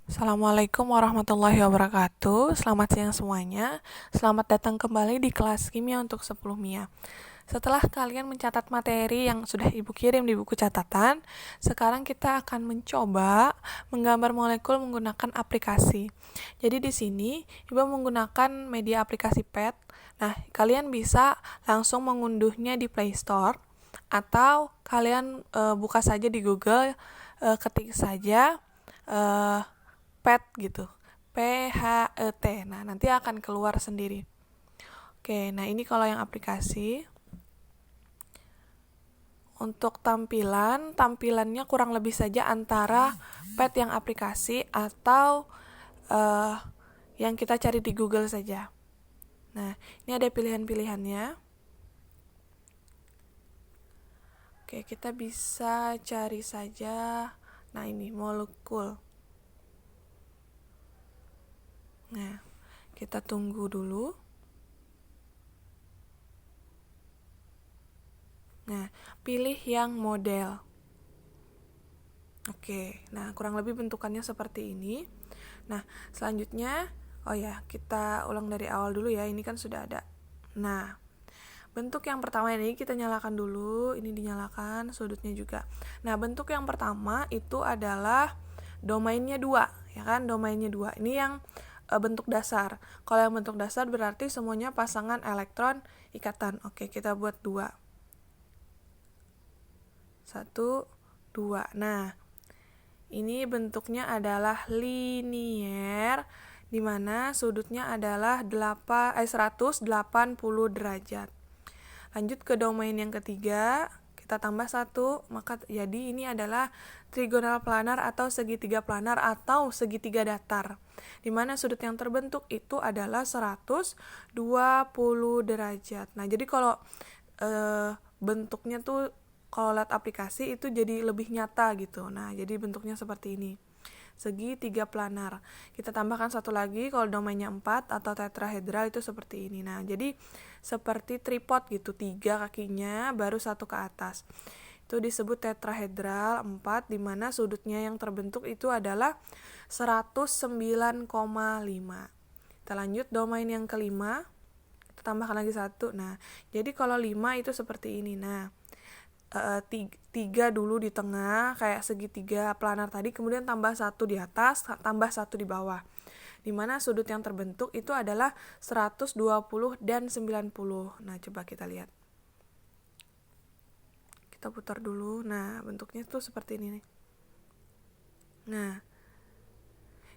Assalamualaikum warahmatullahi wabarakatuh. Selamat siang semuanya. Selamat datang kembali di kelas kimia untuk 10 MIA. Setelah kalian mencatat materi yang sudah Ibu kirim di buku catatan, sekarang kita akan mencoba menggambar molekul menggunakan aplikasi. Jadi di sini Ibu menggunakan media aplikasi PET. Nah, kalian bisa langsung mengunduhnya di Play Store atau kalian buka saja di Google, ketik saja PET gitu, PHET. Nah, nanti akan keluar sendiri. Oke, nah ini kalau yang aplikasi. Untuk tampilannya kurang lebih saja antara PET yang aplikasi atau yang kita cari di Google saja. Nah, ini ada pilihan-pilihannya. Oke, kita bisa cari saja. Nah, ini molekul. Nah, kita tunggu dulu. Nah, pilih yang model. Oke, nah kurang lebih bentukannya seperti ini. Nah, selanjutnya, kita ulang dari awal dulu ya, ini kan sudah ada. Nah, bentuk yang pertama ini kita nyalakan dulu, ini dinyalakan, sudutnya juga. Nah, bentuk yang pertama itu adalah domainnya 2, ya kan, domainnya 2. Ini yang bentuk dasar. Kalau yang bentuk dasar berarti semuanya pasangan elektron ikatan. Oke, kita buat 2. 1, 2. Nah, ini bentuknya adalah linier, di mana sudutnya adalah 180 derajat. Lanjut ke domain yang ketiga, kita tambah 1, maka jadi ini adalah trigonal planar atau segitiga planar atau segitiga datar, di mana sudut yang terbentuk itu adalah 120 derajat. Nah, jadi kalau bentuknya tuh kalau lihat aplikasi itu jadi lebih nyata gitu. Nah, jadi bentuknya seperti ini. Segitiga planar. Kita tambahkan satu lagi, kalau domainnya 4 atau tetrahedral itu seperti ini. Nah, jadi seperti tripod gitu, 3 kakinya baru 1 ke atas. Itu disebut tetrahedral 4, di mana sudutnya yang terbentuk itu adalah 109,5. Kita lanjut domain yang kelima. Kita tambahkan lagi 1. Nah, jadi kalau 5 itu seperti ini. Nah, 3 dulu di tengah kayak segitiga planar tadi, kemudian tambah 1 di atas, tambah 1 di bawah, dimana sudut yang terbentuk itu adalah 120 dan 90. Nah, coba kita lihat, kita putar dulu. Nah, bentuknya tuh seperti ini nih. Nah,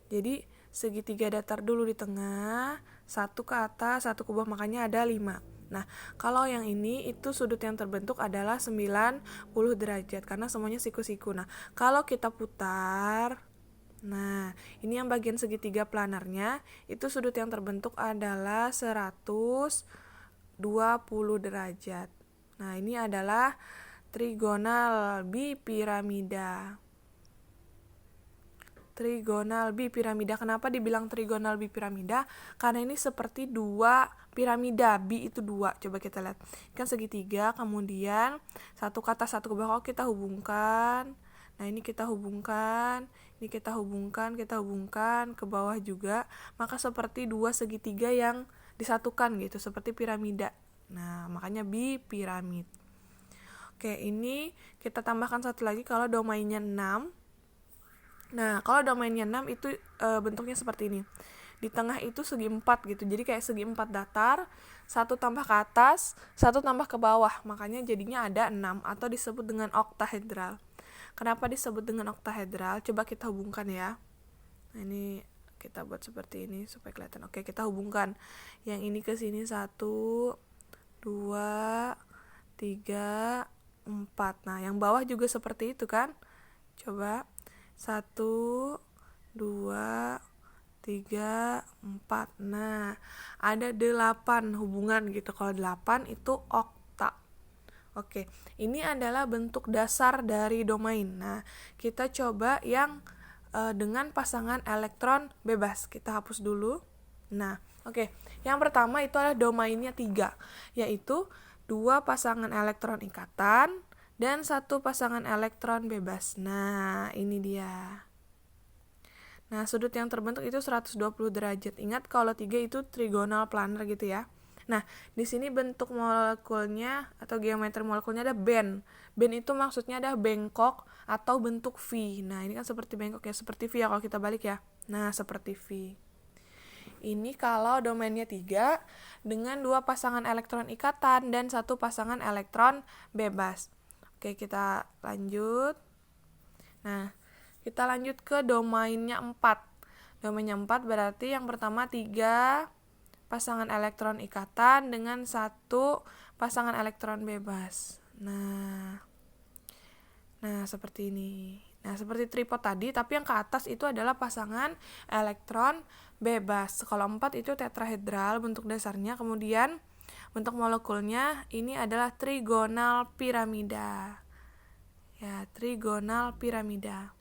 jadi segitiga datar dulu di tengah, 1 ke atas, 1 ke bawah, makanya ada 5. Nah, kalau yang ini itu sudut yang terbentuk adalah 90 derajat karena semuanya siku-siku. Nah, kalau kita putar, nah, ini yang bagian segitiga planarnya, itu sudut yang terbentuk adalah 120 derajat. Nah, ini adalah trigonal bipiramida. Trigonal bipiramida. Kenapa dibilang trigonal bipiramida? Karena ini seperti 2 piramida. Bi itu 2. Coba kita lihat. Kan segitiga, kemudian 1 ke atas, 1 ke bawah, kita hubungkan. Nah, ini kita hubungkan, ini kita hubungkan ke bawah juga. Maka seperti 2 segitiga yang disatukan gitu, seperti piramida. Nah, makanya bipiramid. Oke, ini kita tambahkan satu lagi kalau domainnya 6. Nah, kalau domainnya 6 itu bentuknya seperti ini. Di tengah itu segi 4 gitu. Jadi kayak segi 4 datar, 1 tambah ke atas, 1 tambah ke bawah. Makanya jadinya ada 6 atau disebut dengan oktahedral. Kenapa disebut dengan oktahedral? Coba kita hubungkan ya. Nah, ini kita buat seperti ini supaya kelihatan. Oke, kita hubungkan. Yang ini ke sini 1, 2, 3, 4. Nah, yang bawah juga seperti itu kan? Coba 1, 2, 3, 4. Nah, ada 8 hubungan gitu. Kalau 8 itu okta. Oke, ini adalah bentuk dasar dari domain. Nah, kita coba yang dengan pasangan elektron bebas. Kita hapus dulu. Nah, oke. Yang pertama itu adalah domainnya 3, yaitu 2 pasangan elektron ikatan dan 1 pasangan elektron bebas. Nah, ini dia. Nah, sudut yang terbentuk itu 120 derajat. Ingat kalau 3 itu trigonal planar gitu ya. Nah, di sini bentuk molekulnya atau geometri molekulnya ada bend. Bend itu maksudnya ada bengkok atau bentuk V. Nah, ini kan seperti bengkok ya, seperti V ya kalau kita balik ya. Nah, seperti V. Ini kalau domainnya 3 dengan 2 pasangan elektron ikatan dan 1 pasangan elektron bebas. Oke, kita lanjut. Nah, kita lanjut ke domainnya 4. Domainnya 4 berarti yang pertama 3 pasangan elektron ikatan dengan 1 pasangan elektron bebas. Nah, seperti ini. Nah, seperti tripod tadi, tapi yang ke atas itu adalah pasangan elektron bebas. Kalau 4 itu tetrahedral bentuk dasarnya, kemudian bentuk molekulnya ini adalah trigonal piramida. Ya, trigonal piramida.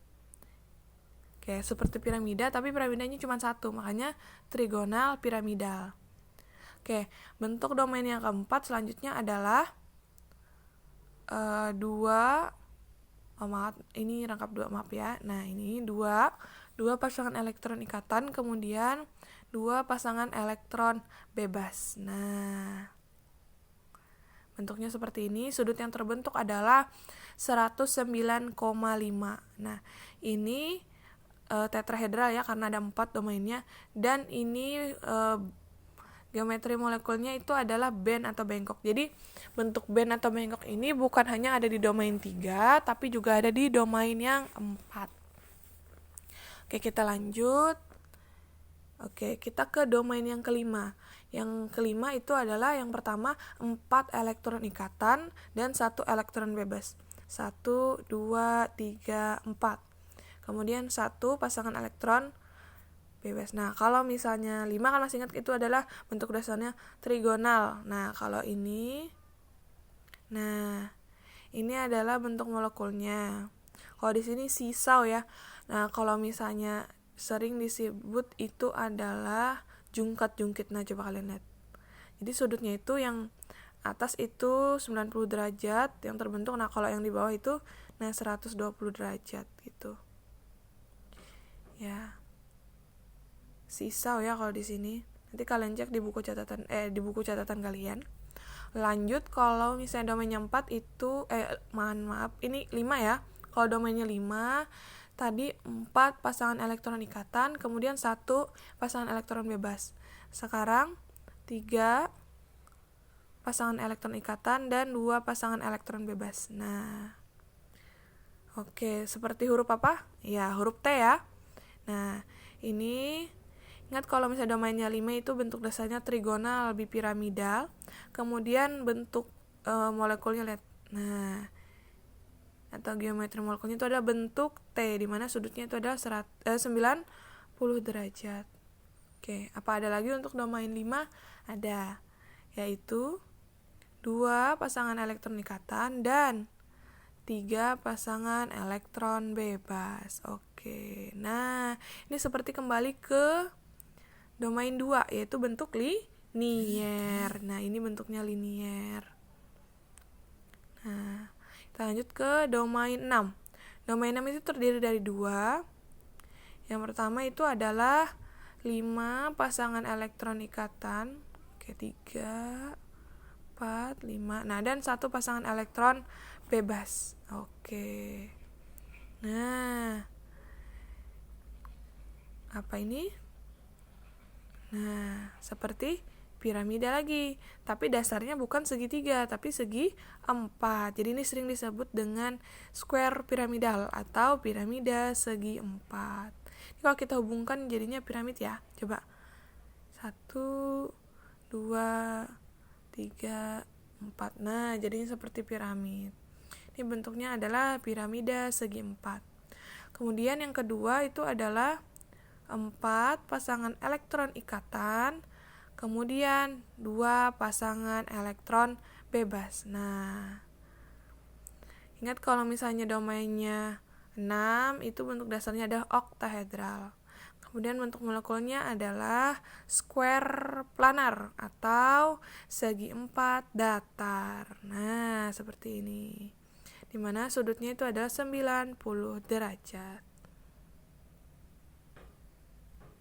Oke, seperti piramida, tapi piramidanya cuma 1, makanya trigonal piramidal. Oke, bentuk domain yang keempat selanjutnya adalah 2 ini rangkap 2, maaf ya. Nah, ini 2 pasangan elektron ikatan, kemudian 2 pasangan elektron bebas. Nah, bentuknya seperti ini. Sudut yang terbentuk adalah 109,5. Nah, ini tetrahedral ya karena ada 4 domainnya, dan ini geometri molekulnya itu adalah bend atau bengkok. Jadi bentuk bend atau bengkok ini bukan hanya ada di domain 3, tapi juga ada di domain yang 4. Oke, kita lanjut. Oke, kita ke domain yang kelima. Yang kelima itu adalah yang pertama 4 elektron ikatan dan 1 elektron bebas. 1, 2, 3, 4. Kemudian 1 pasangan elektron bebas. Nah, kalau misalnya 5 kan masih ingat itu adalah bentuk dasarnya trigonal. Nah, kalau ini adalah bentuk molekulnya. Kalau di sini sisau ya. Nah, kalau misalnya sering disebut itu adalah jungkat-jungkit. Nah, coba kalian lihat. Jadi sudutnya itu yang atas itu 90 derajat yang terbentuk. Nah, kalau yang di bawah itu 120 derajat gitu. Ya. Sisau ya kalau di sini. Nanti kalian cek di buku catatan kalian. Lanjut, kalau misalnya domainnya 4 itu ini 5 ya. Kalau domainnya 5, tadi 4 pasangan elektron ikatan, kemudian 1 pasangan elektron bebas. Sekarang 3 pasangan elektron ikatan dan 2 pasangan elektron bebas. Nah, oke, seperti huruf apa? Ya, huruf T ya. Nah, ini ingat kalau misalnya domainnya 5 itu bentuk dasarnya trigonal bipiramidal. Kemudian bentuk molekulnya lihat. Nah, atau geometri molekulnya itu ada bentuk T, di mana sudutnya itu adalah 90 derajat. Oke, apa ada lagi untuk domain 5? Ada, yaitu 2 pasangan elektron ikatan dan 3 pasangan elektron bebas. Oke, nah ini seperti kembali ke domain 2, yaitu bentuk linier. Nah, ini bentuknya linier. Nah, kita lanjut ke domain 6. Domain 6 itu terdiri dari 2. Yang pertama itu adalah 5 pasangan elektron ikatan. Oke, 3, 4, 5. Nah, dan 1 pasangan elektron bebas. Oke. Nah, apa ini? Nah, seperti piramida lagi, tapi dasarnya bukan segitiga, tapi segi 4. Jadi ini sering disebut dengan square piramidal atau piramida segi 4. Ini kalau kita hubungkan jadinya piramid ya. Coba 1, 2, 3, 4. Nah, jadinya seperti piramid. Ini bentuknya adalah piramida segi 4. Kemudian yang kedua itu adalah 4 pasangan elektron ikatan, kemudian 2 pasangan elektron bebas. Nah, ingat kalau misalnya domainnya 6, itu bentuk dasarnya adalah oktahedral. Kemudian bentuk molekulnya adalah square planar atau segi 4 datar. Nah, seperti ini. Dimana sudutnya itu adalah 90 derajat.